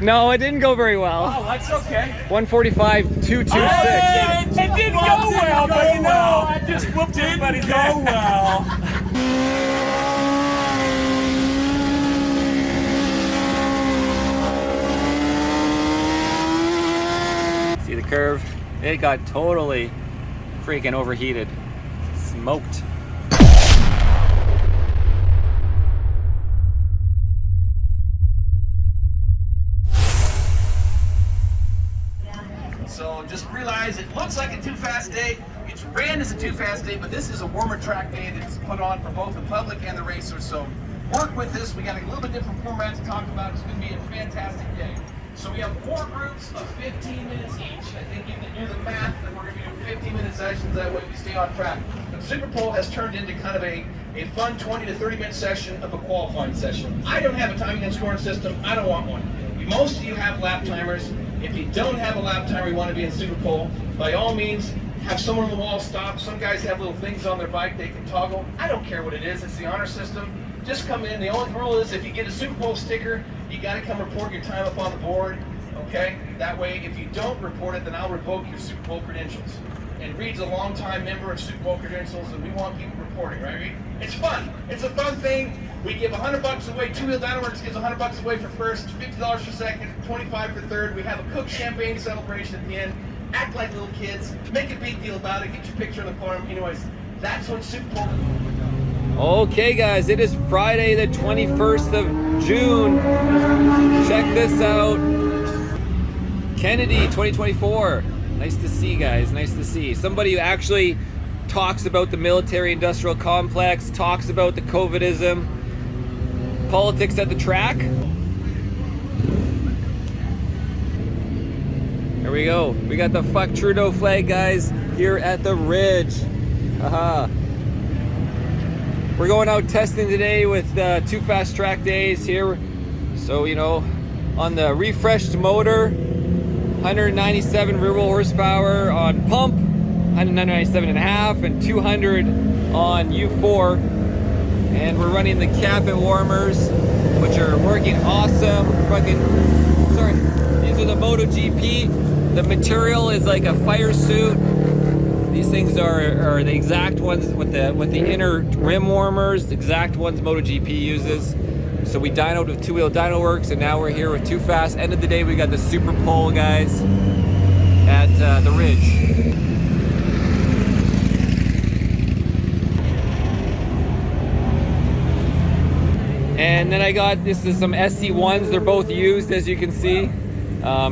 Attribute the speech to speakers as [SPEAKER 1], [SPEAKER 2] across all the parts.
[SPEAKER 1] No, it didn't go very well.
[SPEAKER 2] Oh, that's okay.
[SPEAKER 1] 145.226.
[SPEAKER 2] It didn't go well, but you know, I just whooped everybody's ass. Go well.
[SPEAKER 1] See the curve? It got totally freaking overheated. Smoked.
[SPEAKER 2] So just realize it looks like a too fast day. It's ran as a too fast day, but this is a warmer track day that's put on for both the public and the racers. So work with this. We got a little bit different format to talk about. It's going to be a fantastic day. So we have 4 groups of 15 minutes each. I think you can do the math, and we're going to be doing 15-minute sessions. That way we stay on track. But Superpole has turned into kind of a fun 20 to 30-minute session of a qualifying session. I don't have a timing and scoring system. I don't want one. Most of you have lap timers. If you don't have a lap timer, you want to be in Superpole, by all means, have someone on the wall stop. Some guys have little things on their bike they can toggle. I don't care what it is. It's the honor system. Just come in. The only rule is if you get a Superpole sticker, you got to come report your time up on the board, okay? That way, if you don't report it, then I'll revoke your Superpole credentials. And Reed's a longtime member of Superpole credentials, and we want people reporting, right, Reed? It's fun. It's a fun thing. We give $100 away. Two Wheel Dyno Works gives $100 away for first, $50 for second, $25 for third. We have a cooked champagne celebration at the end. Act like little kids. Make a big deal about it. Get your picture on the forum. Anyways, that's what Superpole is.
[SPEAKER 1] Okay, guys, it is Friday, the 21st of June. Check this out. Kennedy 2024. Nice to see, guys. Nice to see. Somebody who actually talks about the military-industrial complex, talks about the COVIDism, politics at the track. There we go. We got the Fuck Trudeau flag, guys, here at the Ridge. Haha. We're going out testing today with 2 fast track days here. So, you know, on the refreshed motor, 197 rear wheel horsepower on pump, 197.5 and 200 on U4. And we're running the Capit warmers, which are working awesome. Sorry, these are the MotoGP. The material is like a fire suit. These things are the exact ones with the inner rim warmers, the exact ones MotoGP uses. So we dynoed with 2 Wheel Dyno Works, and now we're here with 2 Fast. End of the day, we got the Superpole guys at the Ridge. And then I got, this is some SC1s. They're both used, as you can see.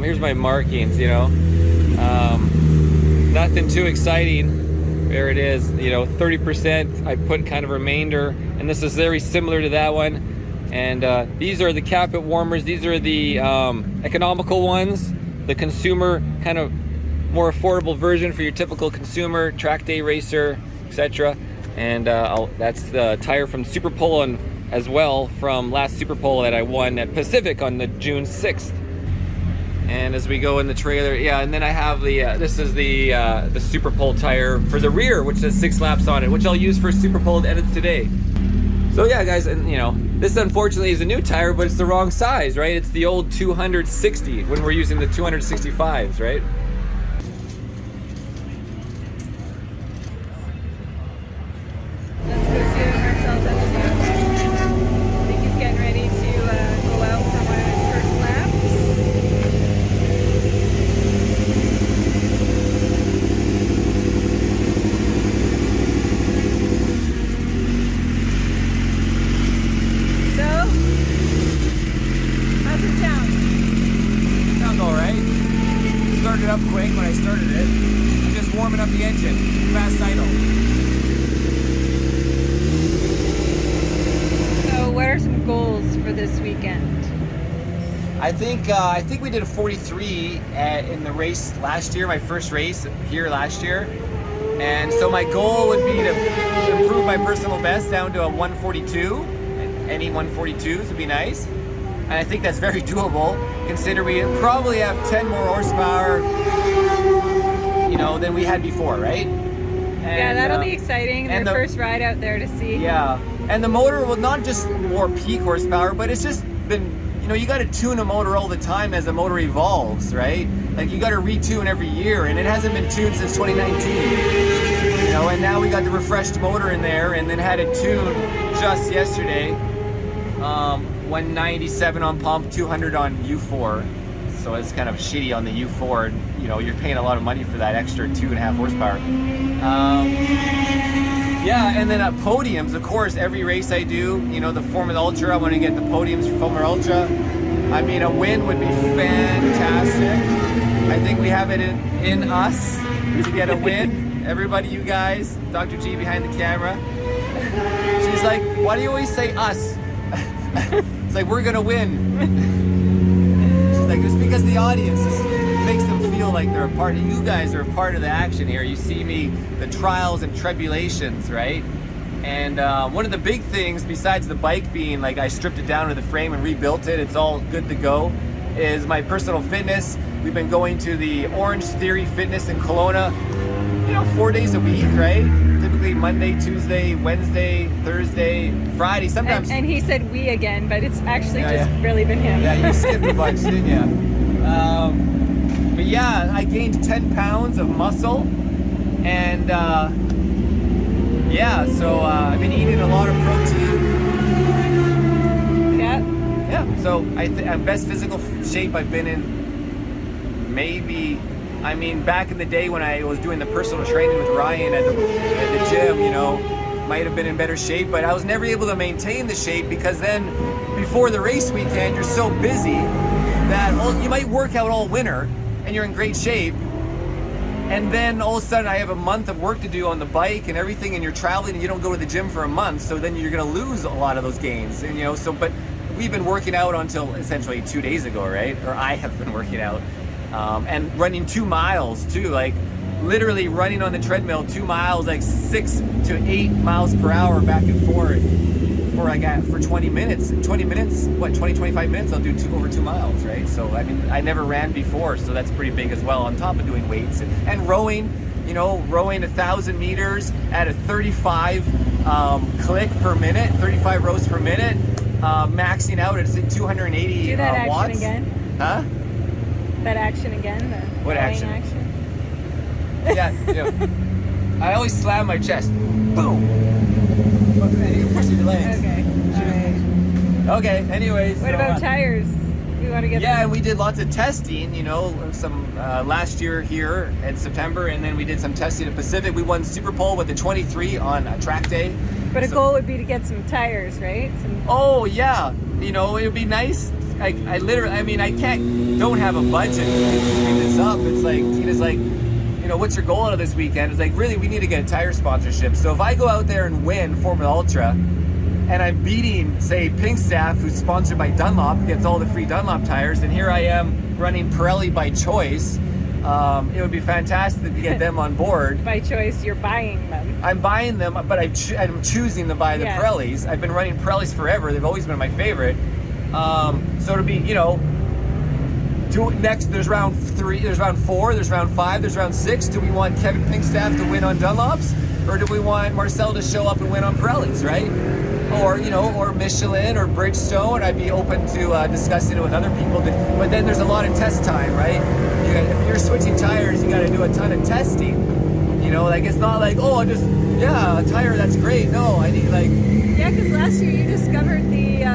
[SPEAKER 1] Here's my markings, you know. Nothing too exciting. There it is, you know, 30%. I put kind of remainder, and this is very similar to that one. And these are the Capit warmers. These are the economical ones, the consumer, kind of more affordable version for your typical consumer, track day racer, etc. And that's the tire from Superpole, and as well from last Superpole that I won at Pacific on the June 6th. And as we go in the trailer, yeah, and then I have the this is the Superpole tire for the rear, which has 6 laps on it, which I'll use for Superpole edits today. So yeah, guys, and you know, this unfortunately is a new tire, but it's the wrong size, right? It's the old 260 when we're using the 265s, right?
[SPEAKER 3] Let's go see what Marcel's up to. I think he's getting ready to go out for one of his first laps. So, how's it sound?
[SPEAKER 1] Sounds all right. Started up quick when I started it. I'm just warming up the engine. Fast idle.
[SPEAKER 3] So, what are some goals for this weekend?
[SPEAKER 1] I think we did a 43 in the race last year, my first race here last year. And so my goal would be to improve my personal best down to a 142. Any 142s would be nice. And I think that's very doable, considering we probably have 10 more horsepower, you know, than we had before, right? And,
[SPEAKER 3] yeah, that'll be exciting. Their first ride out there to see.
[SPEAKER 1] Yeah, and the motor will not just more peak horsepower, but it's just been you know, you got to tune a motor all the time as the motor evolves, right? Like you got to retune every year, and it hasn't been tuned since 2019. You know, and now we got the refreshed motor in there, and then had it tuned just yesterday. 197 on pump, 200 on U4. So it's kind of shitty on the U4. You know, you're paying a lot of money for that extra 2.5 horsepower. Yeah, and then at podiums, of course, every race I do, you know, the Formula Ultra, I want to get the podiums for Formula Ultra. I mean, a win would be fantastic. I think we have it in us to get a win. Everybody, you guys, Dr. G behind the camera. She's like, why do you always say us? It's like, we're gonna win. She's like, it's because the audience makes them feel like they're a part of, you guys are a part of the action here. You see me, the trials and tribulations, right? And one of the big things, besides the bike being like, I stripped it down to the frame and rebuilt it, it's all good to go, is my personal fitness. We've been going to the Orange Theory Fitness in Kelowna, you know, 4 days a week, right? Typically Monday, Tuesday, Wednesday, Thursday, Friday, sometimes.
[SPEAKER 3] And he said we again, but it's actually really been him.
[SPEAKER 1] Yeah, you skipped a bunch, didn't you? But yeah, I gained 10 pounds of muscle, and yeah, so I've been eating a lot of protein.
[SPEAKER 3] Yeah.
[SPEAKER 1] Yeah, so I'm best physical shape I've been in maybe, I mean, back in the day when I was doing the personal training with Ryan at the gym, you know, might have been in better shape, but I was never able to maintain the shape because then before the race weekend, you're so busy that you might work out all winter and you're in great shape. And then all of a sudden I have a month of work to do on the bike and everything, and you're traveling and you don't go to the gym for a month. So then you're going to lose a lot of those gains. And, you know, so, but we've been working out until essentially 2 days ago, right? Or I have been working out. And running 2 miles too, like literally running on the treadmill 2 miles, like 6 to 8 miles per hour back and forth for 20 minutes, 25 minutes, I'll do over 2 miles, right? So, I mean, I never ran before, so that's pretty big as well, on top of doing weights and rowing, you know, rowing 1,000 meters at a 35 click per minute, 35 rows per minute, maxing out at 280
[SPEAKER 3] Do that
[SPEAKER 1] watts.
[SPEAKER 3] action again.
[SPEAKER 1] Huh?
[SPEAKER 3] That action again?
[SPEAKER 1] What action? Yeah, you know, I always slam my chest. Boom! Of course your legs.
[SPEAKER 3] Okay.
[SPEAKER 1] Okay, anyways.
[SPEAKER 3] What about tires? We want to get
[SPEAKER 1] and we did lots of testing, you know, some last year here in September, and then we did some testing at Pacific. We won Superpole with the 23 on a track day.
[SPEAKER 3] But a goal would be to get some tires, right?
[SPEAKER 1] Oh, yeah. You know, it would be nice. I mean, I don't have a budget to keep this up. It's like, Tina's like, you know, what's your goal out of this weekend? It's like, really, we need to get a tire sponsorship. So if I go out there and win Formula Ultra, and I'm beating, say, Pinkstaff, who's sponsored by Dunlop, gets all the free Dunlop tires, and here I am running Pirelli by choice, it would be fantastic to get them on board.
[SPEAKER 3] By choice, you're buying them.
[SPEAKER 1] I'm buying them, but I'm choosing to buy the Pirellis. I've been running Pirellis forever. They've always been my favorite. So it'll be, you know, next there's round 3, there's round 4, there's round 5, there's round 6. Do we want Kevin Pinkstaff to win on Dunlops, or do we want Marcel to show up and win on Pirellis, right? Or, you know, or Michelin or Bridgestone. I'd be open to discussing it with other people. But then there's a lot of test time, right? If you're switching tires, you got to do a ton of testing. You know, like it's not like, oh, a tire, that's great. No, I need like.
[SPEAKER 3] Yeah, because last year you discovered the,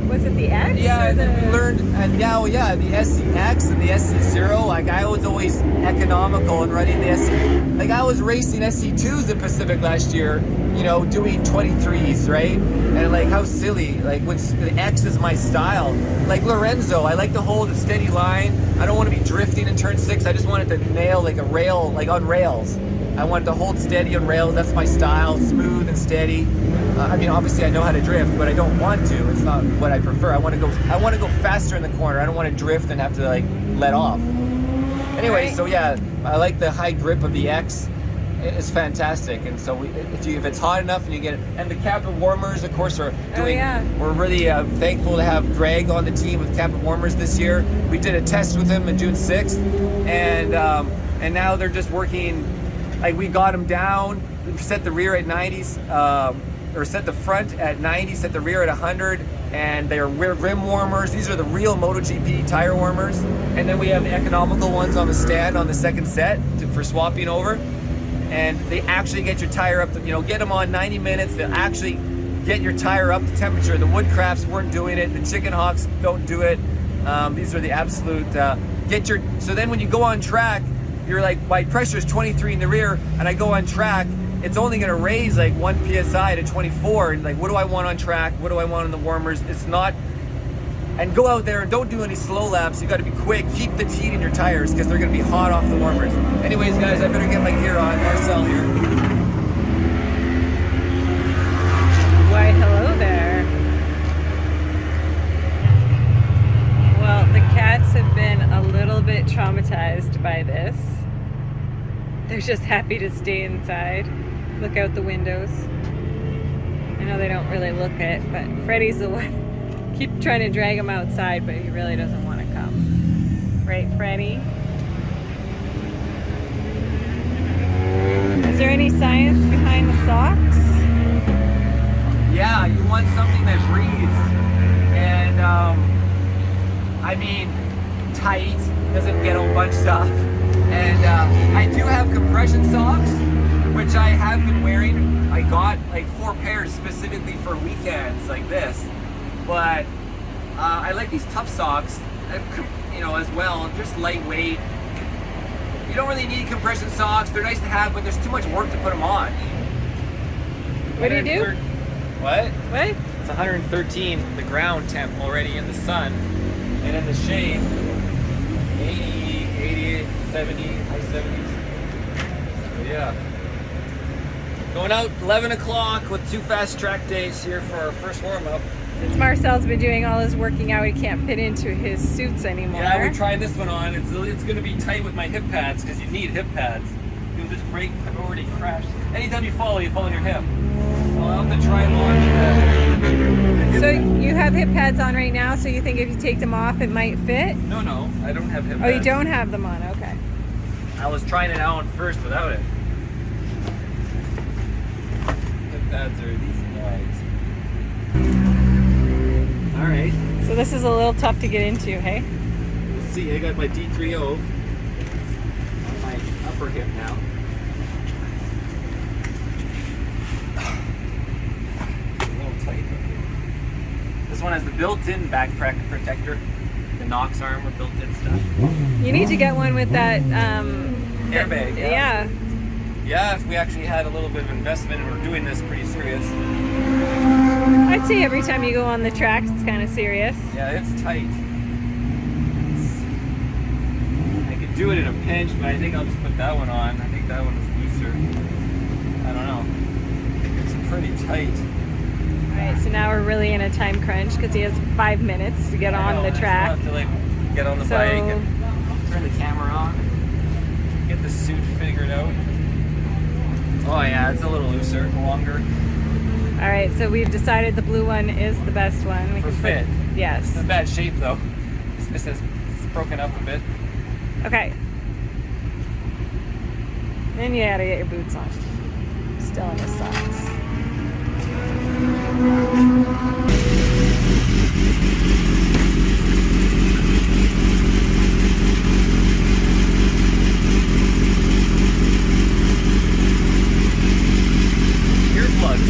[SPEAKER 3] was it the X?
[SPEAKER 1] Yeah,
[SPEAKER 3] and
[SPEAKER 1] then we learned, and now, the SCX and the SC0. Like I was always economical in running the SC. Like I was racing SC2s in Pacific last year, you know, doing 23s, right? And like how silly, like when the X is my style. Like Lorenzo, I like to hold a steady line. I don't want to be drifting in turn 6. I just want it to nail like a rail, like on rails. I want to hold steady on rails. That's my style, smooth and steady. I mean, obviously I know how to drift, but I don't want to. It's not what I prefer. I want to go faster in the corner. I don't want to drift and have to like let off. Anyway,
[SPEAKER 3] right.
[SPEAKER 1] So yeah, I like the high grip of the X. It's fantastic. And so if it's hot enough and you get it, and the captive warmers, of course, are doing. Oh, yeah. We're really thankful to have Greg on the team with captive warmers this year. We did a test with him on June 6th, and now they're just working. Like we got them down, we set the rear at 90s, or set the front at 90, set the rear at 100, and they're rim warmers. These are the real MotoGP tire warmers. And then we have the economical ones on the stand on the second set for swapping over. And they actually get your tire up to, you know, get them on 90 minutes. They'll actually get your tire up to temperature. The Woodcrafts weren't doing it. The Chicken Hawks don't do it. These are the absolute, so then when you go on track, you're like, my pressure is 23 in the rear, and I go on track, it's only gonna raise like 1 PSI to 24, and like, what do I want on track? What do I want on the warmers? It's not, and go out there and don't do any slow laps. You gotta be quick, keep the heat in your tires, because they're gonna be hot off the warmers. Anyways, guys, I better get my gear on. Marcel here.
[SPEAKER 3] Why, hello there. Well, the cats have been a little bit traumatized by this. They're just happy to stay inside, look out the windows. I know they don't really look it, but Freddie's the one. Keep trying to drag him outside, but he really doesn't want to come. Right, Freddie? Is there any science behind the socks?
[SPEAKER 1] Yeah, you want something that breathes, and I mean, tight, doesn't get all bunched up. And I do have compression socks, which I have been wearing. I got like 4 pairs specifically for weekends like this. But I like these tough socks, you know, as well, just lightweight. You don't really need compression socks. They're nice to have, but there's too much work to put them on.
[SPEAKER 3] What do you do?
[SPEAKER 1] What?
[SPEAKER 3] What?
[SPEAKER 1] It's 113, the ground temp already in the sun. And in the shade, 80, 80, 70, high 70s. So yeah. Going out 11 o'clock with 2 fast track days here for our first warm-up.
[SPEAKER 3] Since Marcel's been doing all his working out, he can't fit into his suits anymore.
[SPEAKER 1] Yeah, we're trying this one on. It's going to be tight with my hip pads, because you need hip pads. You'll just break, I've already crashed. Anytime you fall your hip. So I'll have to try them on.
[SPEAKER 3] So you have hip pads on right now, so you think if you take them off it might fit?
[SPEAKER 1] No, I don't have hip pads.
[SPEAKER 3] Oh, you don't have them on, okay.
[SPEAKER 1] I was trying it out first without it. Hip pads are these guys. Alright.
[SPEAKER 3] So this is a little tough to get into, hey?
[SPEAKER 1] Let's see, I got my D30 on my upper hip now. This one has the built-in back protector, the Knox arm with built-in stuff.
[SPEAKER 3] You need to get one with that
[SPEAKER 1] airbag.
[SPEAKER 3] Yeah.
[SPEAKER 1] Yeah, if we actually had a little bit of investment and we're doing this pretty serious.
[SPEAKER 3] I'd say every time you go on the track, it's kind of serious.
[SPEAKER 1] Yeah, it's tight. I could do it in a pinch, but I think I'll just put that one on. I think that one is looser. I don't know. It's pretty tight.
[SPEAKER 3] Alright, so now we're really in a time crunch because he has 5 minutes to get on the track.
[SPEAKER 1] I still have to like get on the bike and turn the camera on. Get the suit figured out. Oh yeah, it's a little looser, longer.
[SPEAKER 3] Alright, so we've decided the blue one is the best one. We
[SPEAKER 1] For
[SPEAKER 3] can
[SPEAKER 1] fit.
[SPEAKER 3] Yes.
[SPEAKER 1] It's in bad shape though. This is broken up a bit.
[SPEAKER 3] Okay. Then you gotta get your boots on. Still in the socks.
[SPEAKER 1] Earplugs.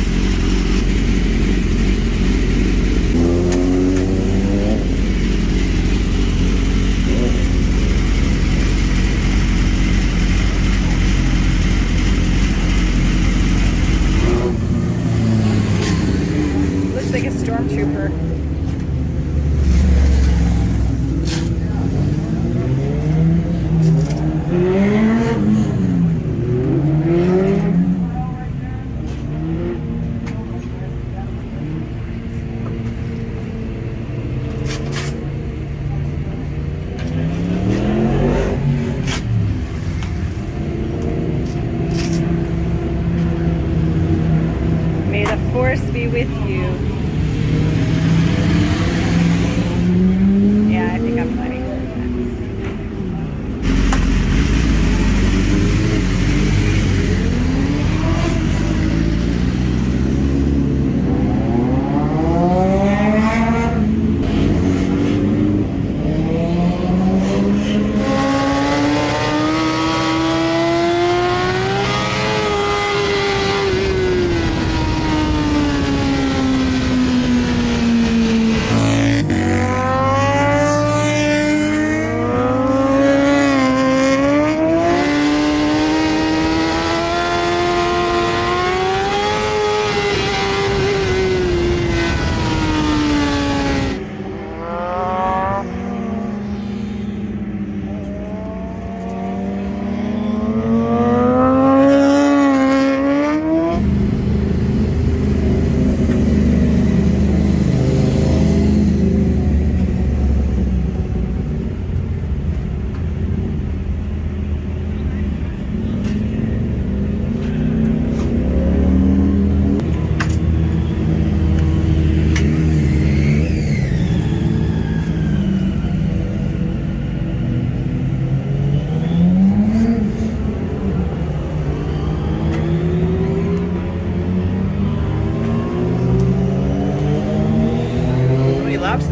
[SPEAKER 3] Looks like a stormtrooper. May the force be with you. Yeah, I think I'm funny.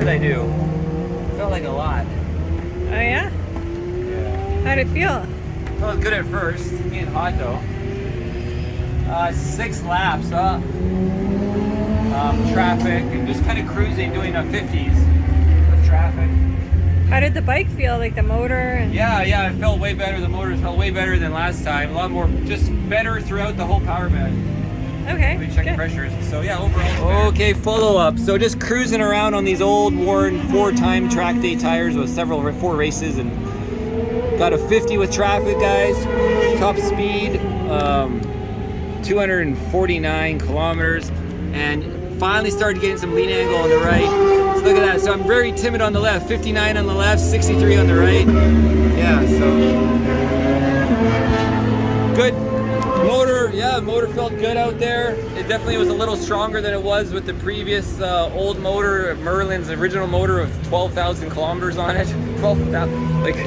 [SPEAKER 1] did I do? Felt like a lot.
[SPEAKER 3] Oh yeah?
[SPEAKER 1] Yeah.
[SPEAKER 3] How'd it feel?
[SPEAKER 1] Felt good at first. Getting hot though. 6 laps, traffic, and just kind of cruising, doing 50s with traffic.
[SPEAKER 3] How did the bike feel? Like the motor? And...
[SPEAKER 1] Yeah, it felt way better. The motors felt way better than last time. A lot more, just better throughout the whole power band.
[SPEAKER 3] Okay.
[SPEAKER 1] We checked pressures. So yeah, overall. Okay, follow up. So just cruising around on these old, worn 4-time track day tires with 4 races, and got a 50 with traffic, guys. Top speed, 249 kilometers, and finally started getting some lean angle on the right. So look at that. So I'm very timid on the left. 59 on the left, 63 on the right. Yeah, so good. Motor, yeah, motor felt good out there. It definitely was a little stronger than it was with the previous old motor, Merlin's original motor of 12,000 kilometers on it. 12,000, like,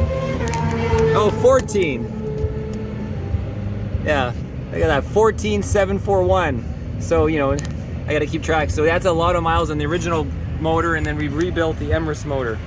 [SPEAKER 1] oh, 14. Yeah, look at that, 14,741. So, you know, I gotta keep track. So that's a lot of miles on the original motor, and then we rebuilt the Emrys motor.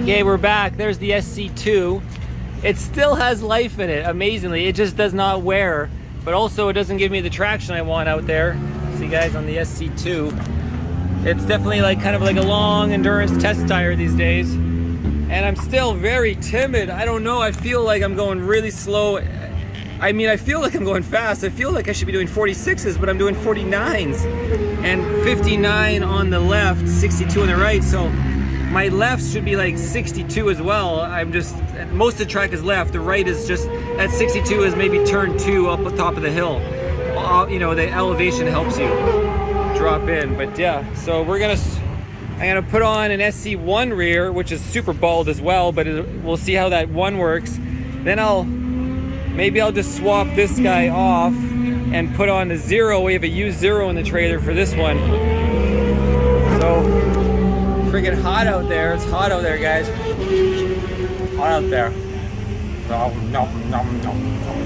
[SPEAKER 1] Okay, we're back. There's the SC2. It still has life in it, amazingly. It just does not wear, but also it doesn't give me the traction I want out there. See guys, on the SC2. It's definitely like kind of like a long endurance test tire these days. And I'm still very timid. I don't know, I feel like I'm going really slow. I mean, I feel like I'm going fast. I feel like I should be doing 46s, but I'm doing 49s. And 59 on the left, 62 on the right. So my left should be like 62 as well. I'm just, most of the track is left. The right is just, at 62 is maybe turn 2 up the top of the hill. You know, the elevation helps you drop in. But yeah, so I'm gonna put on an SC1 rear, which is super bald as well, but we'll see how that one works. Then maybe I'll just swap this guy off and put on the 0. We have a U0 in the trailer for this one. So, freaking hot out there. It's hot out there, guys. Hot out there. Nom, nom, nom, nom, nom.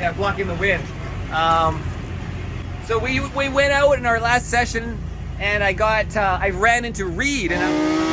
[SPEAKER 1] Yeah, blocking the wind. So we went out in our last session, and I ran into Reed, and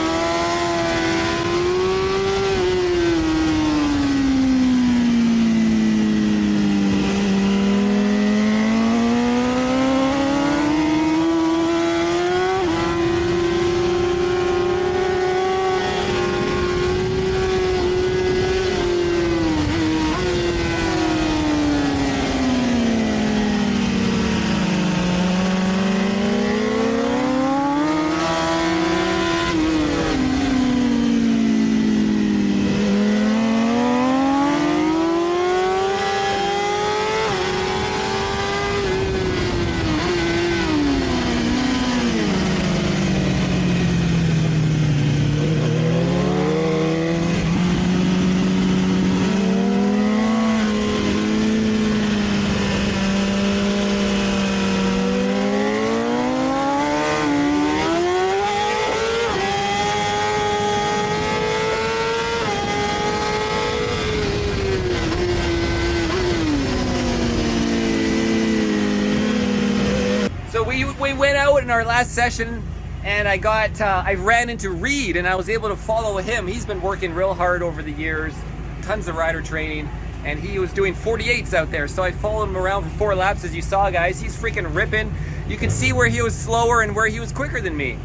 [SPEAKER 1] we went out in our last session, and I ran into Reed, and I was able to follow him. He's been working real hard over the years, tons of rider training, and he was doing 48s out there. So I followed him around for 4 laps, as you saw, guys. He's freaking ripping. You can see where he was slower and where he was quicker than me.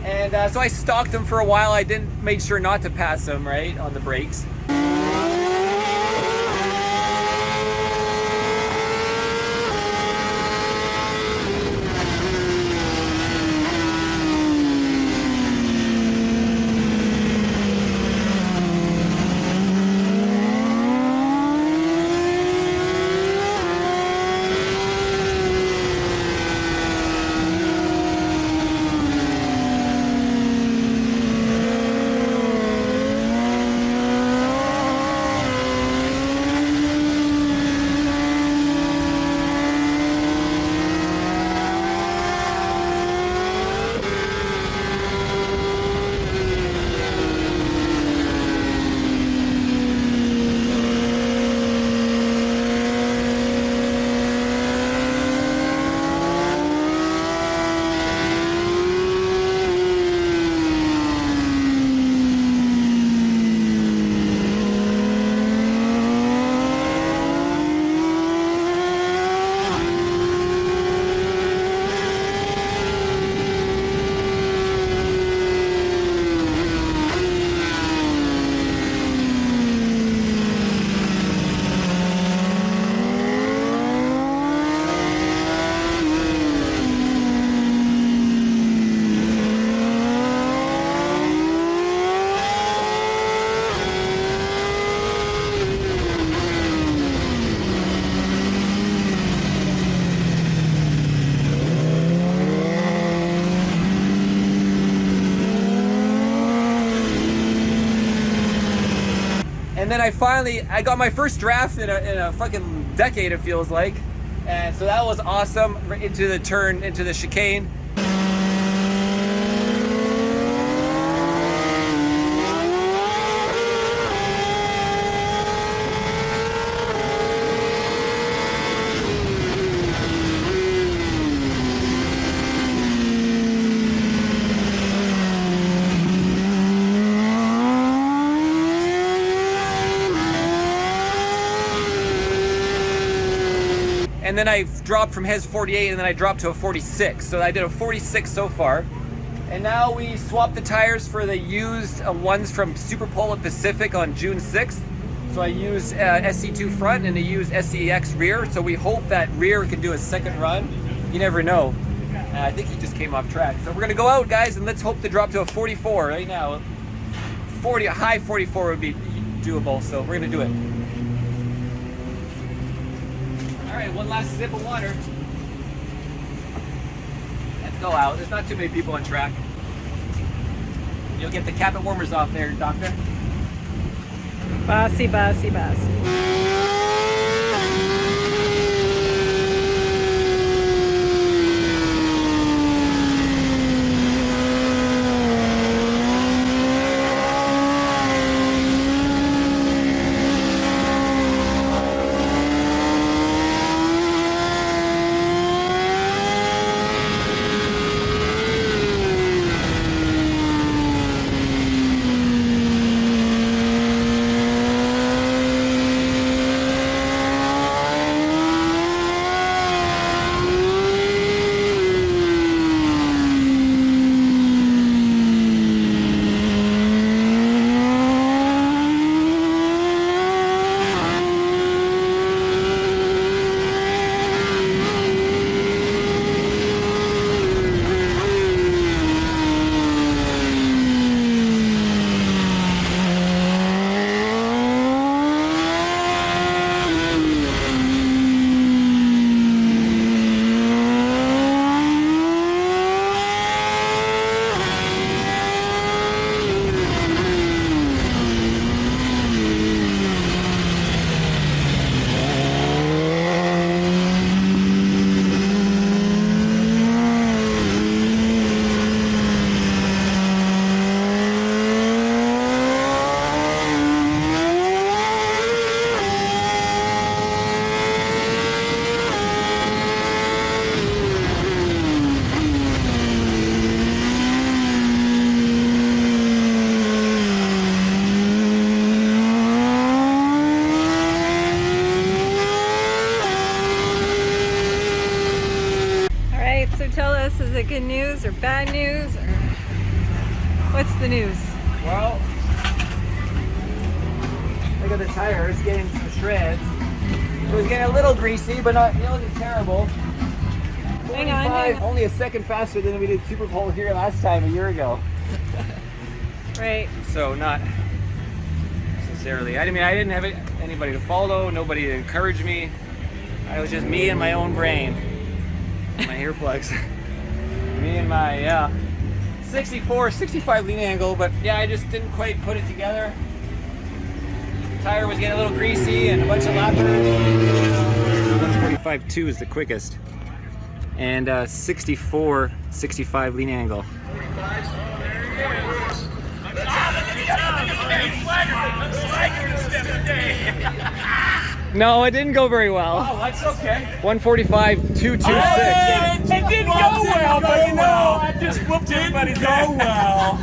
[SPEAKER 1] And so I stalked him for a while. I made sure not to pass him, right, on the brakes. And then I got my first draft in a fucking decade, it feels like. And so that was awesome, into the turn, into the chicane. And then I dropped from his 48, and then I dropped to a 46. So I did a 46 so far. And now we swapped the tires for the used ones from Superpole at Pacific on June 6th. So I used SC2 front and I used SCX rear. So we hope that rear can do a second run. You never know. I think he just came off track. So we're gonna go out, guys, and let's hope to drop to a 44 right now. A high 44 would be doable, so we're gonna do it. All right, one last sip of water. Let's go out. There's not too many people on track. You'll get the cabin warmers off there, Doctor.
[SPEAKER 3] Bossy, bossy, bossy. So tell us, is it good news or bad news? Or what's the news?
[SPEAKER 1] Well, look at the tires getting some shreds. It was getting a little greasy, but not, it wasn't terrible.
[SPEAKER 3] Hang on.
[SPEAKER 1] Only a second faster than we did Superpole here last time a year ago.
[SPEAKER 3] Right.
[SPEAKER 1] So not necessarily. I mean, I didn't have anybody to follow, nobody to encourage me. It was just me and my own brain, my earplugs. Me and my 64, 65 lean angle, but yeah, I just didn't quite put it together. The tire was getting a little greasy and a bunch of lappers. 145.2 is the quickest. And 64, 65 lean angle. No, it didn't go very well.
[SPEAKER 2] Oh, that's okay.
[SPEAKER 1] 145.226.
[SPEAKER 2] It didn't go well, but you know, I just whooped everybody's ass. Well.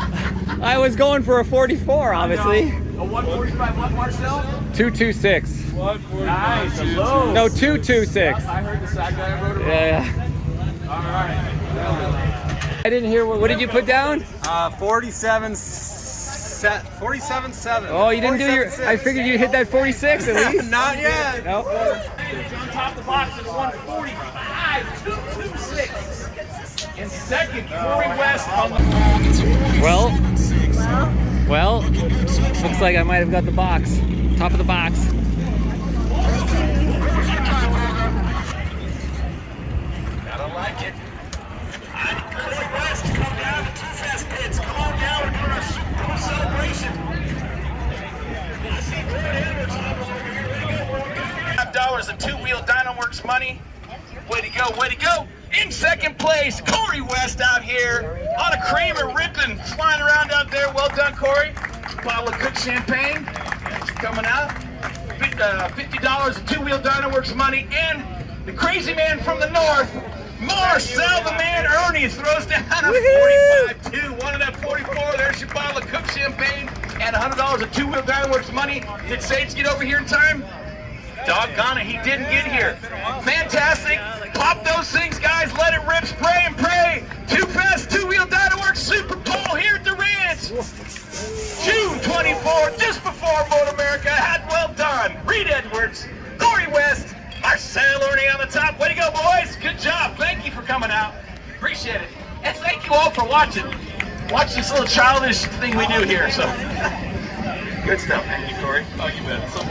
[SPEAKER 1] I was going for a 44, obviously.
[SPEAKER 2] A 145 what, Marcel?
[SPEAKER 1] 226.
[SPEAKER 2] 145. Nice. Low.
[SPEAKER 1] No, 226.
[SPEAKER 2] I heard the side guy wrote it wrong.
[SPEAKER 1] Yeah.
[SPEAKER 2] All right.
[SPEAKER 1] I didn't hear what did you put down?
[SPEAKER 4] 47.7.
[SPEAKER 1] Oh, you didn't do your. I figured you hit that 46 at least.
[SPEAKER 4] Not yet.
[SPEAKER 1] No.
[SPEAKER 2] On top of the box is a 145, 226. In second, Corey West on the
[SPEAKER 1] Well, looks like I might have got the box. Top of the box.
[SPEAKER 2] Gotta like it. Corey West, come down to Two Fast Pits. Come on down and do our Super Bowl celebration. I see Brad Edwards over here. $5 of two-wheel Dynaworks money. Way to go, way to go. In second place, Corey West out here on a Kramer ripping, flying around out there. Well done, Corey. Bottle of good champagne coming out. $50 of two-wheel Dynaworks money. And the crazy man from the north, Marcel, the man, Irnie, throws down a 45-2. One of that 44. There's your bottle of cooked champagne and $100 of two-wheel Dynaworks money. Did Sage get over here in time? Doggone it, he didn't get here. Fantastic. Pop those things, guys. Let it rip, spray and pray. Too Fast two-wheel Dynaworks Superpole here at the ranch. June 24th, just before MotoAmerica. Had well done. Reed Edwards, Corey West, Marcel Irnie on the top. Way to go, boys. Good job. Thank you for coming out. Appreciate it. And thank you all for watching. Watch this little childish thing we do here. So, good stuff. Thank you, Corey. Oh, you bet. So,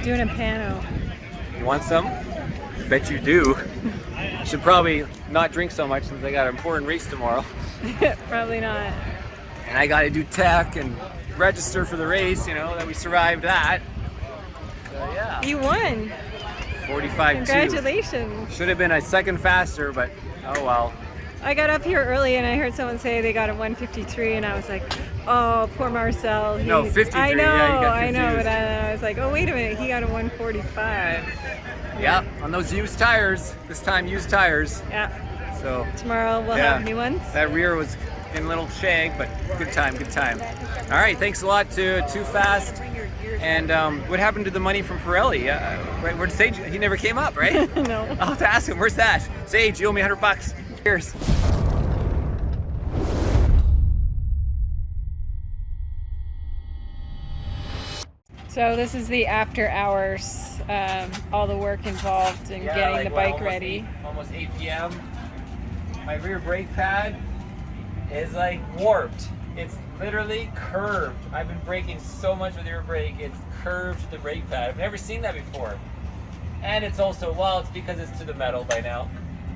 [SPEAKER 3] Doing a pano.
[SPEAKER 1] You want some? Bet you do. Should probably not drink so much since I got an important race tomorrow.
[SPEAKER 3] Probably not.
[SPEAKER 1] And I got to do tech and register for the race, you know, that we survived that. So yeah.
[SPEAKER 3] You won.
[SPEAKER 1] 45.2.
[SPEAKER 3] Congratulations.
[SPEAKER 1] Should have been a second faster, but oh well.
[SPEAKER 3] I got up here early and I heard someone say they got a 153 and I was like, oh, poor Marcel.
[SPEAKER 1] No, 53.
[SPEAKER 3] I know,
[SPEAKER 1] Yeah, you got
[SPEAKER 3] I know,
[SPEAKER 1] confused.
[SPEAKER 3] but I was like, oh, wait a minute, he got a 145.
[SPEAKER 1] Yeah, on those used tires. This time used tires.
[SPEAKER 3] Yeah.
[SPEAKER 1] So
[SPEAKER 3] Tomorrow we'll have new ones.
[SPEAKER 1] that rear was in a little shag, but good time, good time. All right, thanks a lot to Too Fast. And what happened to the money from Pirelli? Right, where'd Sage? He never came up, right?
[SPEAKER 3] No.
[SPEAKER 1] I'll have to ask him. Where's that? Sage, you owe me $100. Cheers.
[SPEAKER 3] So this is the after hours, all the work involved in getting the bike ready.
[SPEAKER 1] Almost 8 p.m. My rear brake pad is like warped. It's literally curved. I've been braking so much with the rear brake, it's curved to the brake pad. I've never seen that before. And it's also, well, it's because it's to the metal by now.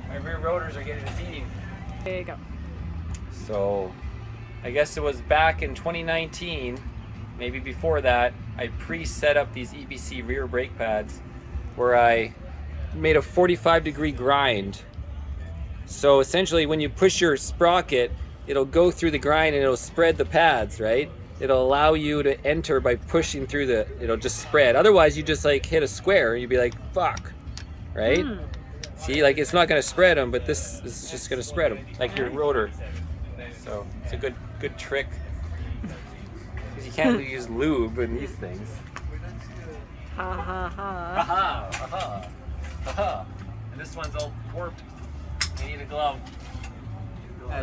[SPEAKER 1] My rear rotors are getting a beating.
[SPEAKER 3] There you go.
[SPEAKER 1] So I guess it was back in 2019, maybe before that, I pre-set up these EBC rear brake pads where I made a 45-degree grind. So essentially when you push your sprocket, it'll go through the grind and it'll spread the pads, right? It'll allow you to enter by pushing through it'll just spread. Otherwise you just like hit a square and you'd be like, fuck, right? See, like it's not gonna spread them, but this is just gonna spread them, like your rotor. So it's a good trick Because you can't use lube in these things.
[SPEAKER 3] Ha ha ha.
[SPEAKER 1] Aha, aha, aha. And this one's all warped. You need a glove.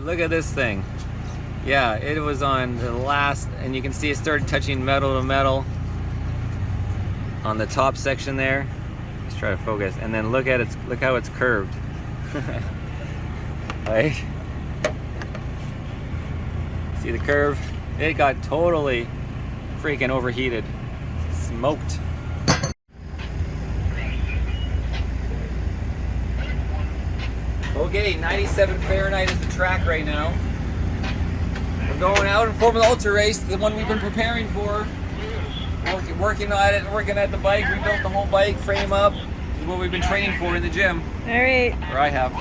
[SPEAKER 1] Look at this thing. Yeah, it was on the last, and you can see it started touching metal to metal on the top section there. Let's try to focus, and then look at it. Look how it's curved. Right? See the curve? It got totally freaking overheated, smoked. Okay, 97 Fahrenheit is the track right now. We're going out in Formula Ultra race, the one we've been preparing for. Working on it, working at the bike. We built the whole bike frame up. This is what we've been training for in the gym.
[SPEAKER 3] All right.
[SPEAKER 1] Or I have.